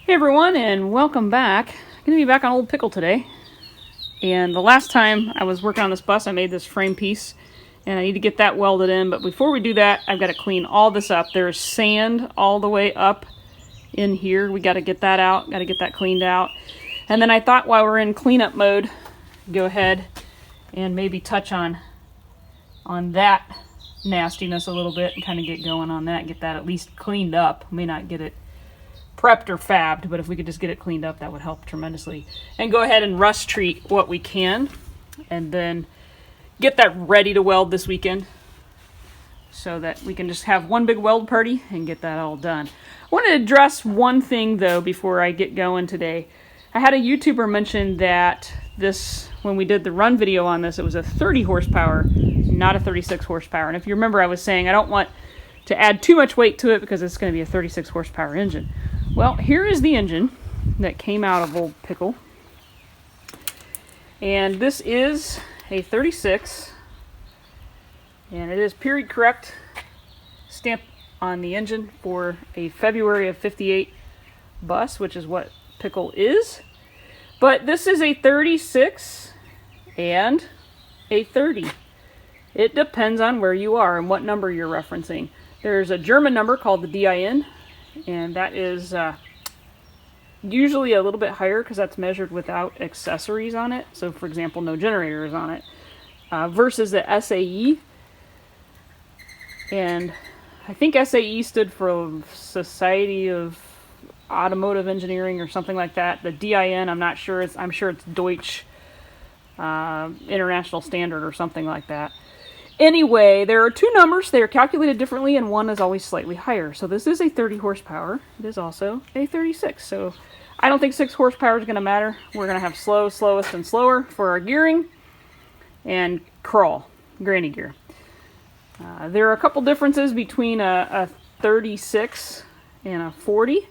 Hey everyone, and welcome back. I'm going to be back on Old Pickle today. And the last time I was working on this bus, I made this frame piece, and I need to get that welded in. But before we do that, I've got to clean all this up. There's sand all the way up in here. We got to get that out, got to get that cleaned out. And then I thought while we're in cleanup mode, go ahead and maybe touch on that nastiness a little bit and kind of get going on that, get that at least cleaned up. May not get it prepped or fabbed, but if we could just get it cleaned up, that would help tremendously. And go ahead and rust treat what we can, and then get that ready to weld this weekend so that we can just have one big weld party and get that all done. I want to address one thing though before I get going today. I had a YouTuber mention that when we did the run video on this, it was a 30 horsepower, not a 36 horsepower. And if you remember, I was saying I don't want to add too much weight to it because it's going to be a 36 horsepower engine. Well, here is the engine that came out of Old Pickle. And this is a 36. And it is period correct stamp on the engine for a February of 58 bus, which is what Pickle is. But this is a 36 and a 30. It depends on where you are and what number you're referencing. There's a German number called the DIN, and that is usually a little bit higher because that's measured without accessories on it. So, for example, no generators on it. Versus the SAE. And I think SAE stood for Society of Automotive Engineering or something like that. The DIN, I'm not sure. I'm sure it's Deutsch International Standard or something like that. Anyway, there are two numbers. They are calculated differently, and one is always slightly higher. So this is a 30 horsepower. It is also a 36. So I don't think 6 horsepower is going to matter. We're going to have slow, slowest, and slower for our gearing, and crawl, granny gear. There are a couple differences between a 36 and a 40.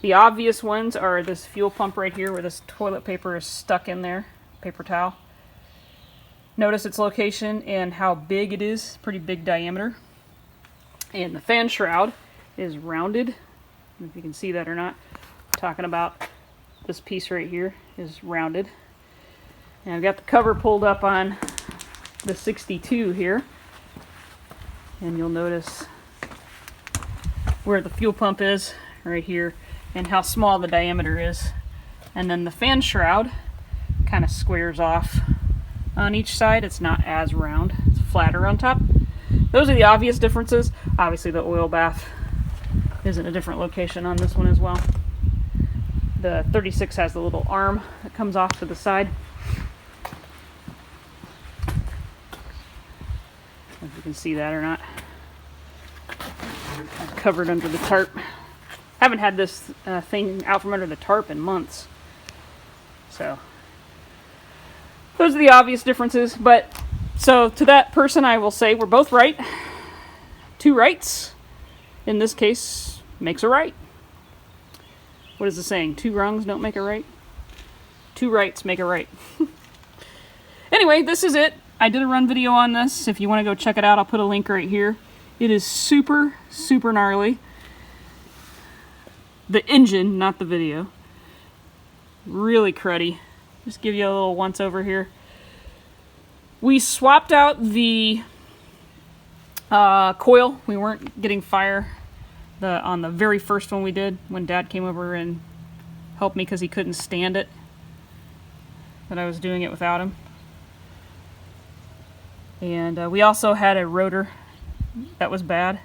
The obvious ones are this fuel pump right here where this toilet paper is stuck in there, paper towel. Notice its location and how big it is, pretty big diameter. And the fan shroud is rounded. I don't know if you can see that or not. I'm talking about this piece right here is rounded. And I've got the cover pulled up on the 62 here. And you'll notice where the fuel pump is right here and how small the diameter is. And then the fan shroud kind of squares off on each side. It's not as round, it's flatter on top. Those are the obvious differences. Obviously the oil bath is in a different location on this one as well. The 36 has the little arm that comes off to the side. If you can see that or not. It's covered under the tarp. Haven't had this thing out from under the tarp in months. So those are the obvious differences, but so to that person I will say we're both right. Two rights, in this case, makes a right. What is the saying? Two wrongs don't make a right? Two rights make a right. Anyway, this is it. I did a run video on this. If you want to go check it out, I'll put a link right here. It is super, super gnarly. The engine, not the video. Really cruddy. Just give you a little once over here. We swapped out the coil. We weren't getting fire on the very first one we did when Dad came over and helped me because he couldn't stand it that I was doing it without him. And we also had a rotor that was bad.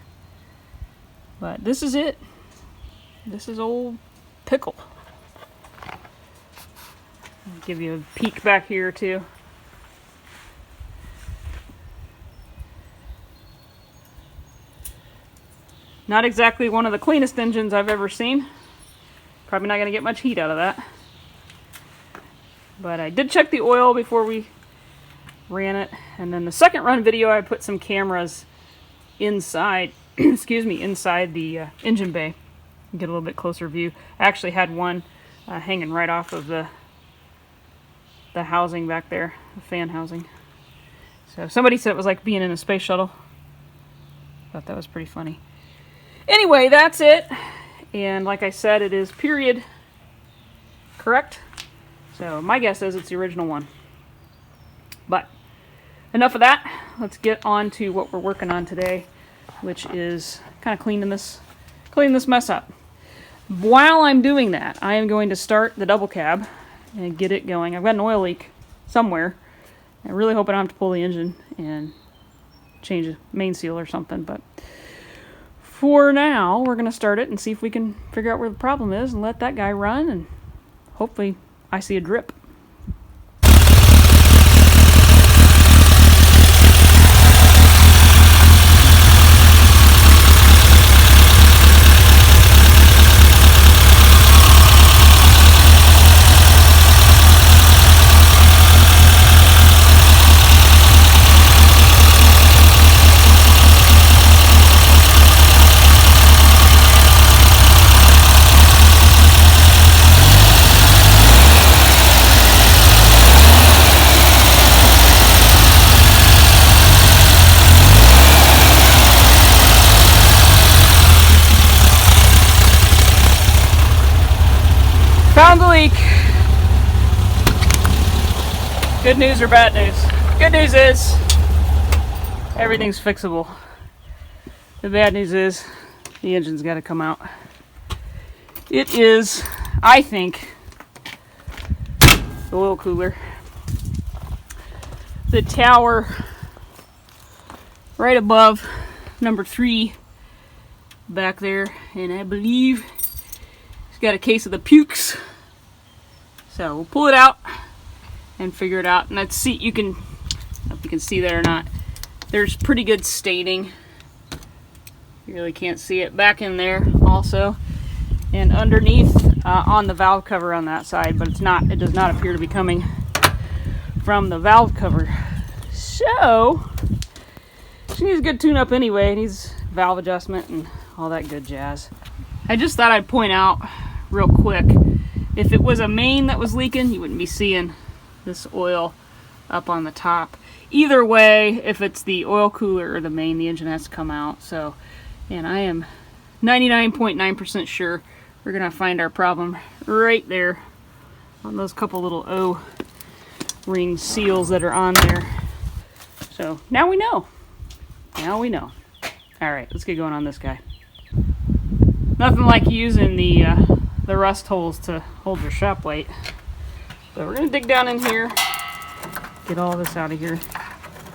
But this is it. This is Old Pickle. I'll give you a peek back here too. Not exactly one of the cleanest engines I've ever seen. Probably not going to get much heat out of that. But I did check the oil before we ran it. And then the second run video, I put some cameras inside, inside the engine bay. Get a little bit closer view. I actually had one hanging right off of the housing back there, the fan housing. So somebody said it was like being in a space shuttle. Thought that was pretty funny. Anyway, that's it. And like I said, it is period correct. So my guess is it's the original one. But enough of that. Let's get on to what we're working on today, which is kind of cleaning this mess up. While I'm doing that, I am going to start the double cab and get it going. I've got an oil leak somewhere. I really hope I don't have to pull the engine and change the main seal or something, but for now, we're going to start it and see if we can figure out where the problem is and let that guy run, and hopefully I see a drip. Found the leak. Good news or bad news? Good news is everything's fixable. The bad news is the engine's got to come out. It is, I think, the oil cooler. The tower right above number 3 back there, and I believe it's got a case of the pukes. So we'll pull it out and figure it out. And let's see, I don't know if you can see that or not. There's pretty good staining. You really can't see it back in there also. And underneath on the valve cover on that side, but it does not appear to be coming from the valve cover. So she needs a good tune up anyway. It needs valve adjustment and all that good jazz. I just thought I'd point out real quick, if it was a main that was leaking, you wouldn't be seeing this oil up on the top. Either way, if it's the oil cooler or the main, the engine has to come out. So, and I am 99.9% sure we're gonna find our problem right there on those couple little O-ring seals that are on there. So now we know. Now we know. All right, let's get going on this guy. Nothing like using the rust holes to hold your shop weight. So we're gonna dig down in here, get all this out of here.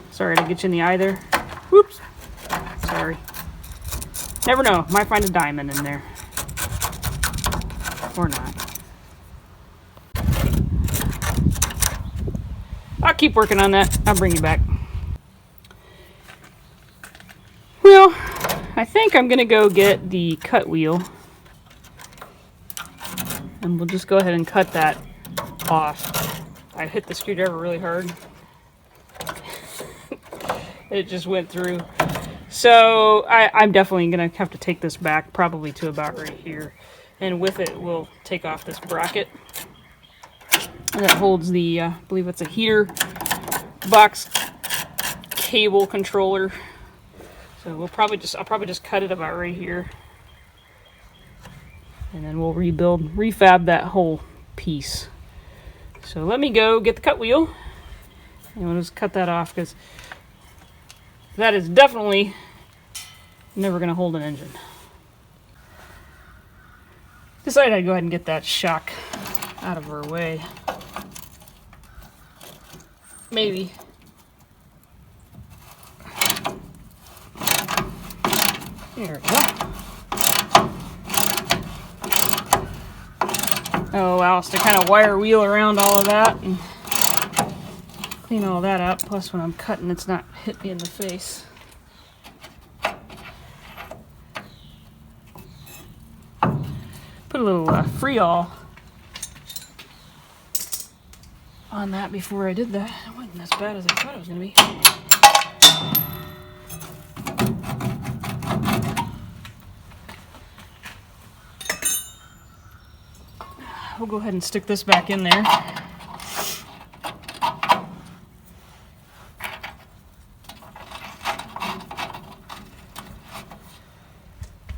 Sorry to get you in the eye there. Whoops. Sorry. Never know, might find a diamond in there. Or not. I'll keep working on that. I'll bring you back. Well, I think I'm gonna go get the cut wheel. And we'll just go ahead and cut that off. I hit the screwdriver really hard. It just went through. So I'm definitely going to have to take this back probably to about right here. And with it, we'll take off this bracket that holds the, I believe it's a heater box cable controller. So I'll probably just cut it about right here. And then we'll refab that whole piece. So let me go get the cut wheel. And we'll just cut that off because that is definitely never going to hold an engine. Decided I'd go ahead and get that shock out of our way. Maybe. There we go. Oh wow, so to kind of wire wheel around all of that and clean all that up. Plus when I'm cutting, it's not hit me in the face. Put a little Freol on that before I did that. It wasn't as bad as I thought it was going to be. We'll go ahead and stick this back in there.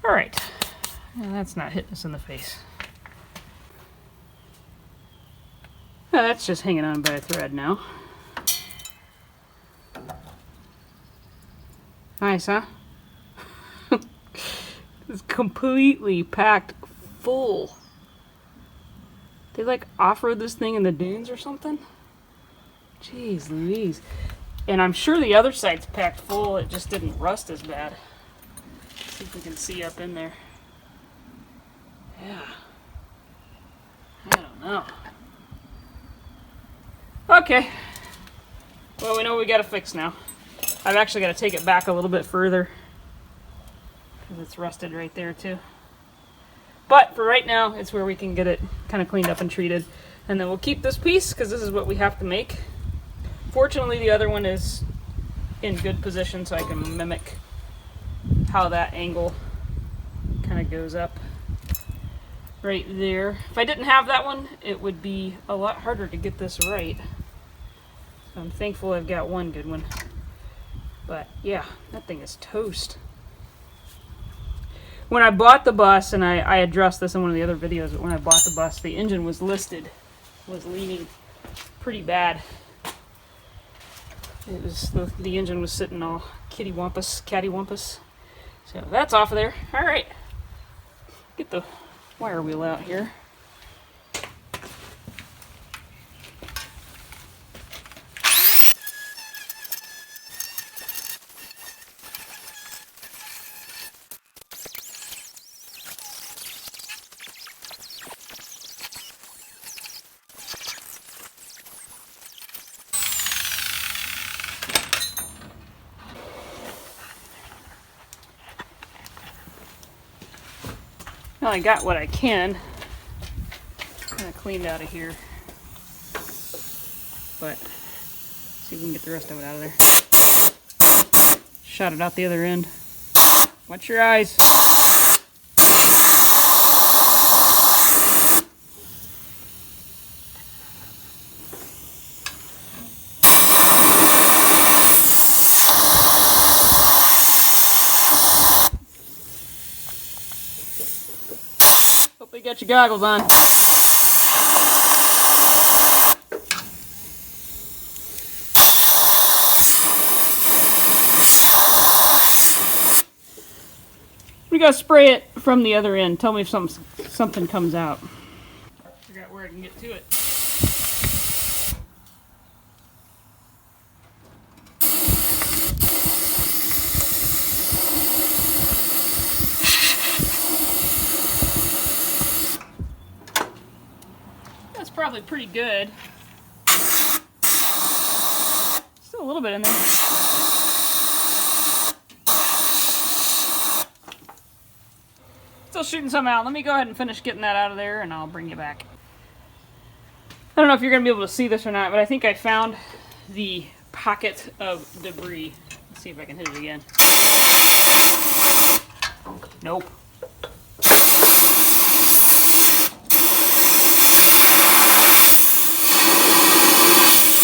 All right, And that's not hitting us in the face. Oh, that's just hanging on by a thread now. Nice, huh? It's completely packed full. They like off-road this thing in the dunes or something? Jeez Louise. And I'm sure the other side's packed full, it just didn't rust as bad. Let's see if we can see up in there. Yeah. I don't know. Okay. Well, we know what we gotta fix now. I've actually got to take it back a little bit further because it's rusted right there too. But for right now, it's where we can get it kind of cleaned up and treated. And then we'll keep this piece because this is what we have to make. Fortunately, the other one is in good position so I can mimic how that angle kind of goes up right there. If I didn't have that one, it would be a lot harder to get this right. So I'm thankful I've got one good one. But yeah, that thing is toast. When I bought the bus, and I addressed this in one of the other videos, but when I bought the bus, the engine was listed, was leaning pretty bad. It was, the engine was sitting all cattywampus. So that's off of there. All right, get the wire wheel out here. Well, I got what I can kind of cleaned out of here, but see if we can get the rest of it out of there. Shot it out the other end. Watch your eyes. Hope you got your goggles on. We gotta spray it from the other end. Tell me if something comes out. Figure out where I can get to it. That's probably pretty good. Still a little bit in there. Still shooting some out. Let me go ahead and finish getting that out of there and I'll bring you back. I don't know if you're going to be able to see this or not, but I think I found the pocket of debris. Let's see if I can hit it again. Nope.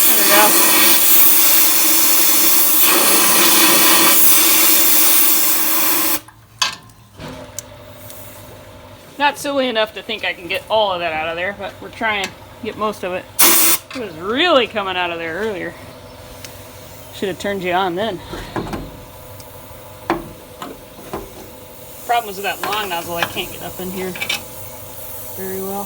There we go. Not silly enough to think I can get all of that out of there, but we're trying to get most of it. It was really coming out of there earlier. Should have turned you on then. Problem is with that long nozzle, I can't get up in here very well.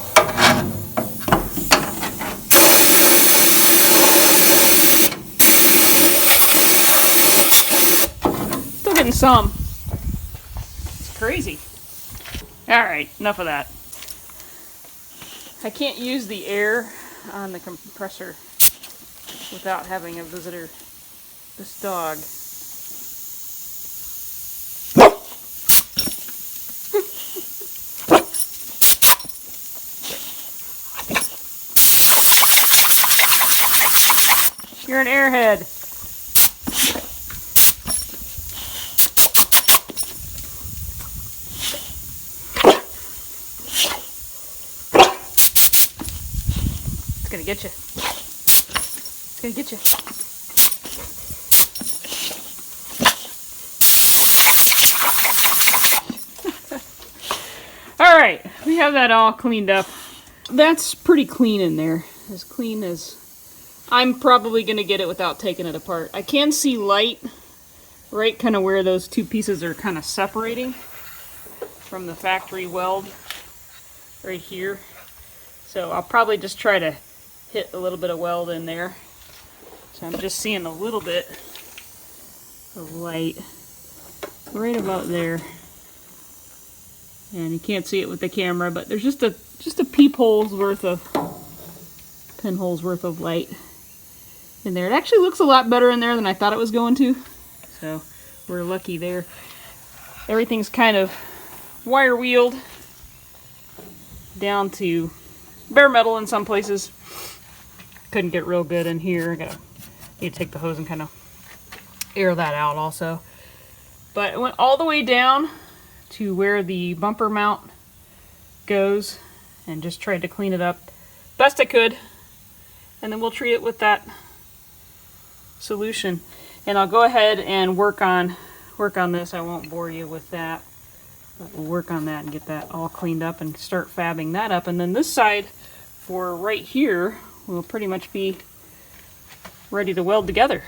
Still getting some. It's crazy. Alright, enough of that. I can't use the air on the compressor without having a visitor. This dog. You're an airhead. It's gonna get you. It's gonna get you. Alright, we have that all cleaned up. That's pretty clean in there. As clean as... I'm probably going to get it without taking it apart. I can see light right kind of where those two pieces are kind of separating from the factory weld right here. So I'll probably just try to hit a little bit of weld in there. So I'm just seeing a little bit of light right about there. And you can't see it with the camera, but there's just a peephole's worth of, pinhole's worth of light in there. It actually looks a lot better in there than I thought it was going to. So we're lucky there. Everything's kind of wire wheeled down to bare metal in some places. Couldn't get real good in here. Need to take the hose and kind of air that out also. But it went all the way down to where the bumper mount goes and just tried to clean it up best I could. And then we'll treat it with that solution. And I'll go ahead and work on this. I won't bore you with that. But we'll work on that and get that all cleaned up and start fabbing that up. And then this side for right here will pretty much be ready to weld together.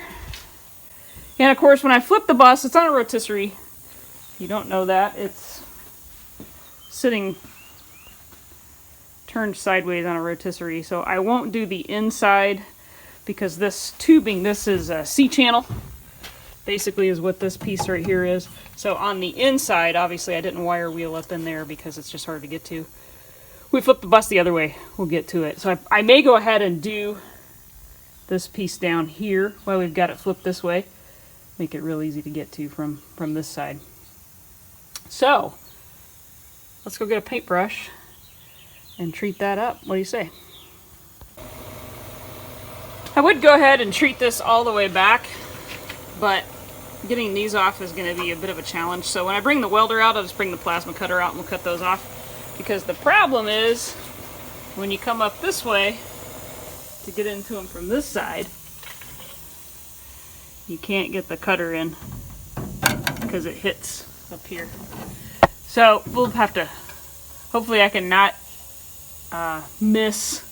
And of course, when I flip the bus, it's on a rotisserie. If you don't know that, it's sitting turned sideways on a rotisserie. So I won't do the inside because this tubing, this is a C-channel, basically is what this piece right here is. So on the inside, obviously I didn't wire wheel up in there because it's just hard to get to. We flip the bus the other way, we'll get to it. So I may go ahead and do this piece down here while we've got it flipped this way. Make it real easy to get to from this side. So let's go get a paintbrush and treat that up. What do you say? I would go ahead and treat this all the way back, but getting these off is going to be a bit of a challenge. So when I bring the welder out, I'll just bring the plasma cutter out and we'll cut those off. Because the problem is, when you come up this way to get into them from this side, you can't get the cutter in because it hits up here. So we'll have to, hopefully I can not miss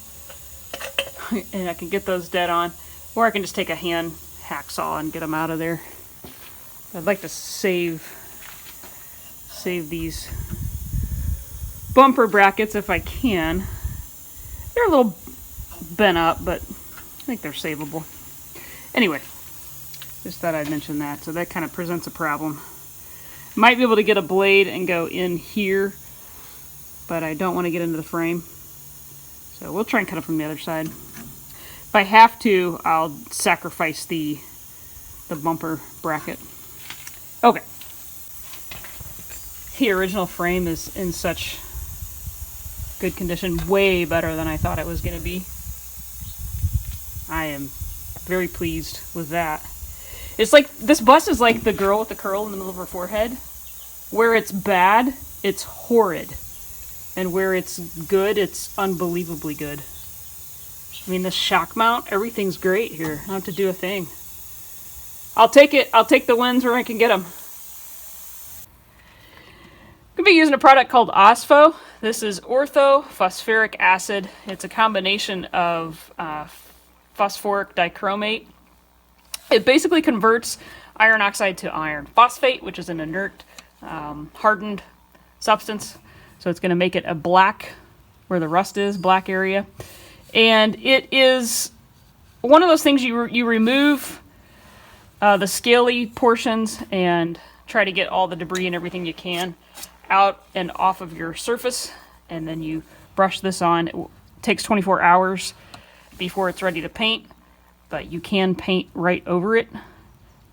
and I can get those dead on, or I can just take a hand hacksaw and get them out of there. I'd like to save these bumper brackets if I can. They're a little bent up, but I think they're savable. Anyway, just thought I'd mention that. So that kind of presents a problem. Might be able to get a blade and go in here, but I don't want to get into the frame. So we'll try and cut it from the other side. If I have to, I'll sacrifice the bumper bracket. Okay. The original frame is in such good condition, way better than I thought it was going to be. I am very pleased with that. It's like, this bus is like the girl with the curl in the middle of her forehead. Where it's bad, it's horrid. And where it's good, it's unbelievably good. I mean, the shock mount, everything's great here. I don't have to do a thing. I'll take it. I'll take the wins where I can get them. I'm going to be using a product called OSPHO. This is orthophosphoric acid. It's a combination of phosphoric dichromate. It basically converts iron oxide to iron phosphate, which is an inert, hardened substance. So it's going to make it a black, where the rust is, black area. And it is one of those things you remove the scaly portions and try to get all the debris and everything you can out and off of your surface. And then you brush this on. It takes 24 hours before it's ready to paint, but you can paint right over it.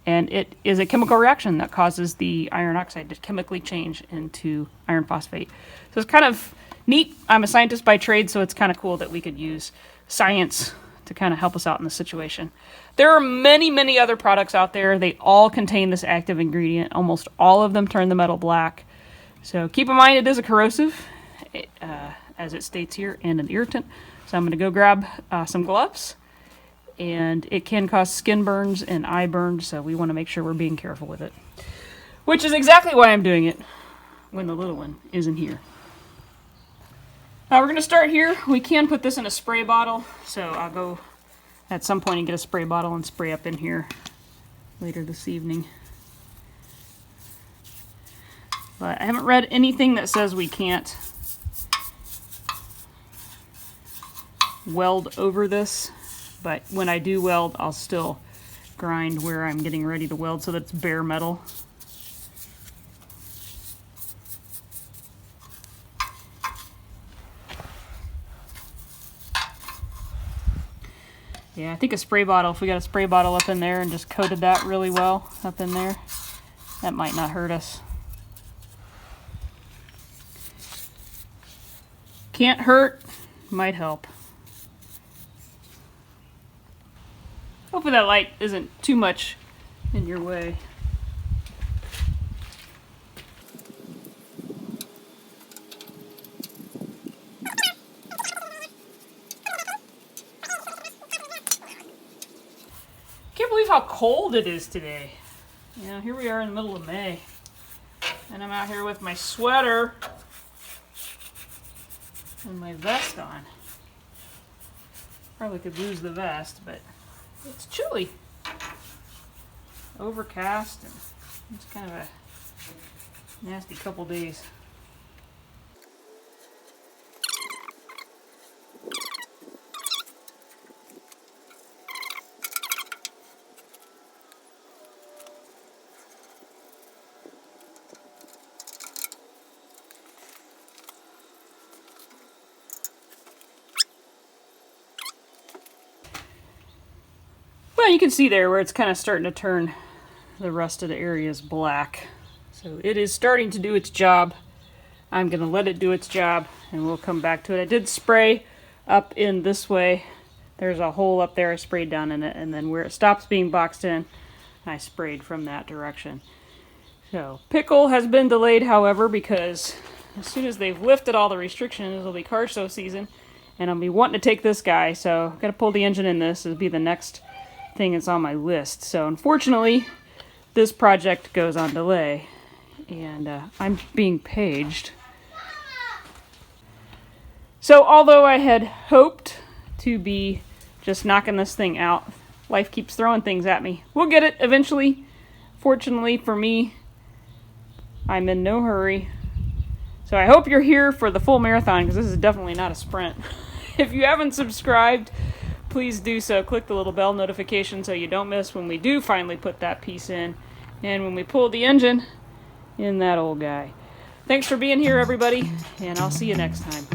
And it is a chemical reaction that causes the iron oxide to chemically change into iron phosphate. So it's kind of neat. I'm a scientist by trade, so it's kind of cool that we could use science to kind of help us out in this situation. There are many, many other products out there. They all contain this active ingredient. Almost all of them turn the metal black. So keep in mind it is a corrosive, as it states here, and an irritant. So I'm going to go grab some gloves. And it can cause skin burns and eye burns, so we want to make sure we're being careful with it. Which is exactly why I'm doing it when the little one isn't here. We're going to start here. We can put this in a spray bottle, so I'll go at some point and get a spray bottle and spray up in here later this evening. But I haven't read anything that says we can't weld over this, but when I do weld, I'll still grind where I'm getting ready to weld so that it's bare metal. Yeah, I think a spray bottle, if we got a spray bottle up in there and just coated that really well up in there, that might not hurt us. Can't hurt, might help. Hopefully that light isn't too much in your way. Can't believe how cold it is today. You know, here we are in the middle of May, and I'm out here with my sweater and my vest on. Probably could lose the vest, but it's chilly. Overcast, and it's kind of a nasty couple days. Well, you can see there where it's kind of starting to turn the rest of the areas black. So it is starting to do its job. I'm going to let it do its job and we'll come back to it. I did spray up in this way. There's a hole up there. I sprayed down in it, and then where it stops being boxed in, I sprayed from that direction. So pickle has been delayed, however, because as soon as they've lifted all the restrictions, it'll be car show season, and I'll be wanting to take this guy. So I've got to pull the engine in this. It'll be the next thing that's on my list. So unfortunately, this project goes on delay, and I'm being paged. So although I had hoped to be just knocking this thing out, life keeps throwing things at me. We'll get it eventually. Fortunately for me, I'm in no hurry. So I hope you're here for the full marathon, because this is definitely not a sprint. If you haven't subscribed, please do so. Click the little bell notification so you don't miss when we do finally put that piece in and when we pull the engine in that old guy. Thanks for being here, everybody, and I'll see you next time.